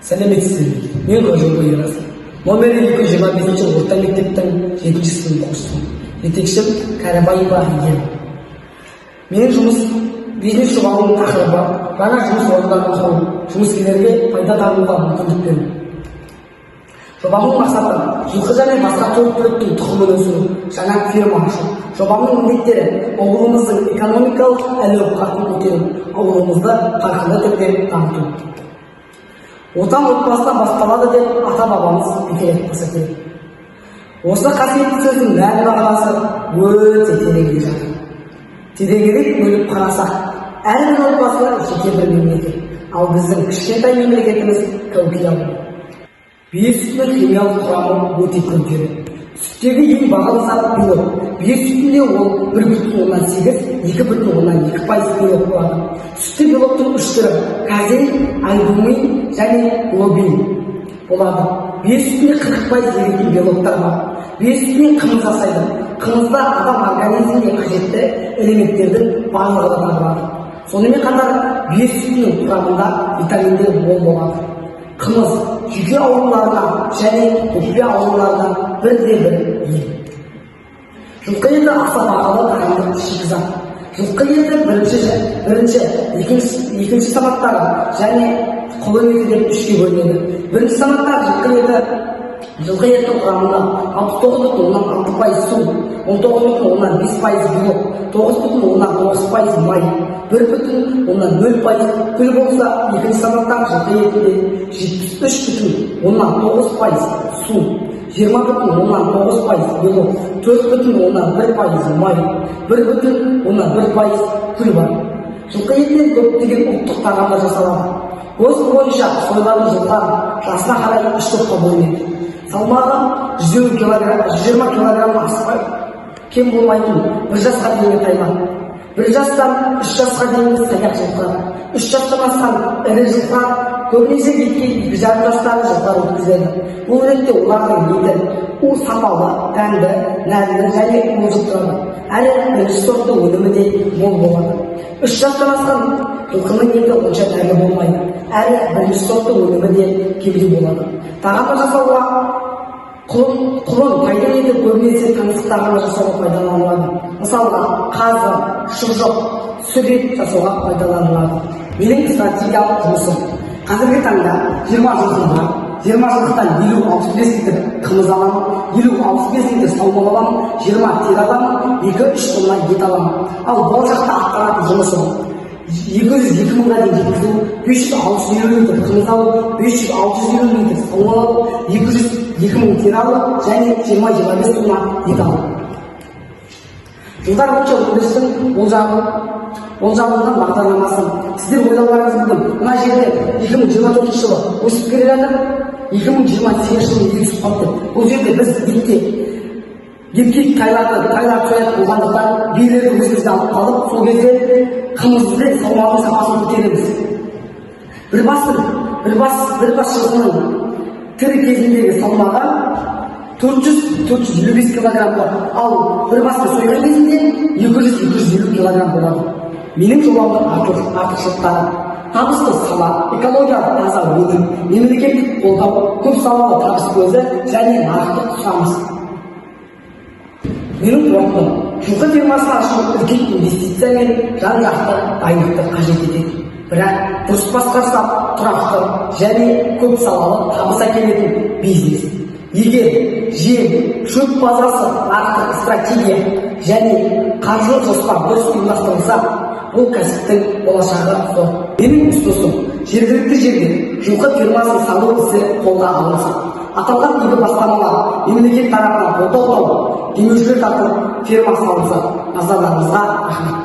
Сәлеметсіздер, мен Қожоба Ерас. Номер 225 орта мектептің 7-ші сынып оқушысымын. Жетекшім Кәрібаева Айгерім. Менің жұмыс бизнес жобамның тақырыбы жаңа жұмыс орындарын құру, жұмыскерлерге пайда табуға мүмкіндік беру. Жобамның мақсаты жылқы және басқа төрт-түліктің тұқымын өсіру, жаңа ферма ашу. Жобамның міндеттері ауылымыздың экономикалық әл-ауқатын көтеру, ауылымызды қарқынды түрде дамыту. Отан отбасынан басталады деп ата-бабамыз бекер айтпаса керек. Осы қасиетті сөздің мән мағынасы өте тереңде жатыр. Тереңірек бөліп қарасақ, әрбір отбасы жеке бір мемлекет, ал біздің кішкентай мемлекетіміз кәуке ауыл. Бие сүтінің химиялық құрамы өте күрделі. Сүттегі ең бағалы зат белок. Бие сүтінде ол 1,8, 2,2% белок болады. Сүтті белоктың үш түрі казеин, альбумин және глобулин болады. Бие сүтінде 40% еритін белоктар бар. Бие сүтінен қымыз жасайды. Қымызда адам организміне қажетті элементтердің барлығы табылады. Сонымен қатар бие сүтінің құрамында витаминдер мол болады. Қымыз жүйке ауруларына және өкпе ауруларына бірде-бір ем. Жылқы еті аса бағалы дайындық шикізат. Жылқы еті екінші санаттары және құлын еті деп үшке бөлінеді. Бірінші санаттағы жылқы еті құрамында 69,6% су, 19,5% белок, 9,9% май, 1,0% күл болса, екінші санаттағы жылқы етінде 73,9% су, 20,9% белок, 4,1% май, 1,1% күл бар. Жылқы етінен көптеген ұлттық тағамдар жасалады. Көз бойынша сойларын жылқы жасына қарай 3 топқа бөлінеді. Салмағы 120 кг аспай, кем болмайтын 1 жасқа дейінгі тайлар. 1 жастан 3 жасқа дейінгі саяқ жылқы. 3 жастан асқан ірі жылқы көбінесе бетке 2,5 жастағы жылқылар өткізеді. Бұл ретте олардың еті сапалы, дәмді, нәрлі және озық тұрады. Әрі бірінші сортты өнімі де мол болады. 3 жастан асқан жылқының еті онша дәмді болмайды. Әрі бірінші сортты өнімі де кемде болады. Тағамды жасауға құлын пайда еті көбінесе таңсық тағамды жасауға пайдаланылады. Мысалға, қазы, шұжық, сүт ет жасауға пайдаланылады. Менің стратегиялық жұмысым қазіргі таңда 20 жылқым бар. 20 жылқыдан 50-65 литр қымыз аламын, 50-65 литр саумал аламын, 20 тер аламын, 2-3 тонна ет аламын. Ал болашақта атқаратын жұмысым 202 мыңға дейін жеткізу, 500-650 литр қымыз алу, 500-650 литр саумал алу, 202 мың тер алу және 20-25 тонна ет алу. Жылдар бойынша өндірістің болжамынан бағдарламасын сіздер ойлауларыңыз мүмкін. Мына жерде 2024 жылы өсіп келе жатыр, 2028 жылы өсіп қалды. Бұл жерде біз етке тайлар соятын болғандықтан биелерді өзімізге алып қалып, сол кезде қымызды саумалдың сапасын көтереміз. Bir бас жылқының тірі кезіндегі салмағы 400-455 килограмм болады. Ал бір басты сойған кезінде 200-250 килограмм болады. Менің жобамның артықшылықтары табысты сала, экологиялық таза өнім, мемлекеттік қолдау, көп салалы табыс көзі және нарықтық сұраныс. Менің қуатым жылқы фермасын ашу үлкен инвестиция мен жан-жақты дайындықты қажет етеді. Бірақ дұрыс басқарсақ тұрақты және көп салалы табыс әкелетін бизнес. Егер жем, шөп базасы, нарықтық стратегия және қаржылық жоспар дұрыс ұйымдастырылса, бұл кәсіптің болашағы зор. Менің ұсынысым жергілікті жерде жылқы фермасын салу ісі қолға алынсын. Аталған игі бастамалар мемлекет тарапынан қолдау тауып, демеушілер тартылып ферма салынса, назарларыңызға рахмет.